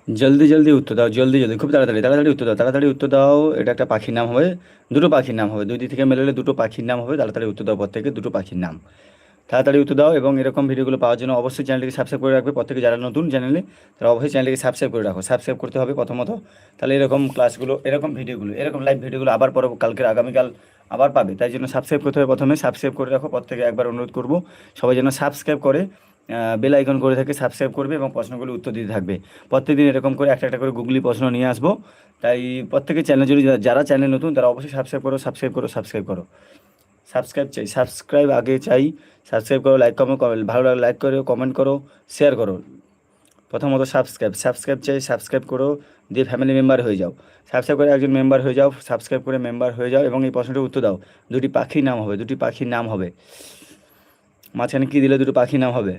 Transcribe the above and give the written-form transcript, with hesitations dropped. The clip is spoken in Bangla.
জলদি জলদি উত্তর দাও, জলদি জলদি, খুব তাড়াতাড়ি তাড়াতাড়ি উত্তর দাও, তাড়াতাড়ি উত্তর দাও। এটা একটা পাখির নাম হবে, দুটো পাখির নাম হবে, দুই দিক থেকে মেলালে দুটো পাখির নাম হবে। তাড়াতাড়ি উত্তর দাও প্রত্যেকে, দুটো পাখির নাম। তাড়াতাড়ি উত্তর দাও। এবং এরকম ভিডিওগুলো পাওয়ার জন্য অবশ্যই চ্যানেলটিকে সাবস্ক্রাইব করে রাখবে। প্রত্যেকে যারা নতুন চ্যানেলে, তারা অবশ্যই চ্যানেলটিকে সাবস্ক্রাইব করে রাখো। সাবস্ক্রাইব করতে হবে প্রথমত, তাহলে এরকম ক্লাসগুলো, এরকম ভিডিওগুলো, এরকম লাইভ ভিডিওগুলো আবার পরে কালকের আগামীকাল আবার পাবে। তাই জন্য সাবস্ক্রাইব করতে হবে, প্রথমে সাবস্ক্রাইব করে রাখো। প্রত্যেকে একবার অনুরোধ করবো, সবাই যেন সাবস্ক্রাইব করে বেল আইকন করে থাকে, সাবস্ক্রাইব করবে এবং প্রশ্নগুলো উত্তর দিতে থাকবে। প্রত্যেকদিন এরকম করে একটা একটা করে গুগলি প্রশ্ন নিয়ে আসবো। তাই প্রত্যেকের চ্যানেল যদি, যারা চ্যানেল নতুন তারা অবশ্যই সাবস্ক্রাইব করো, সাবস্ক্রাইব করো, সাবস্ক্রাইব করো। সাবস্ক্রাইব চাই, সাবস্ক্রাইব আগে চাই। সাবস্ক্রাইব করো, লাইক কমেন্ট, ভালো লাগলে লাইক করো, কমেন্ট করো, শেয়ার করো। প্রথমত সাবস্ক্রাইব, সাবস্ক্রাইব চাই, সাবস্ক্রাইব করো, দিয়ে ফ্যামিলি মেম্বার হয়ে যাও। সাবস্ক্রাইব করে একজন মেম্বার হয়ে যাও, সাবস্ক্রাইব করে মেম্বার হয়ে যাও এবং এই প্রশ্নটির উত্তর দাও। দুটি পাখির নাম হবে, দুটি পাখির নাম হবে। মাঝখানে কী দিলে দুটো পাখির নাম হবে?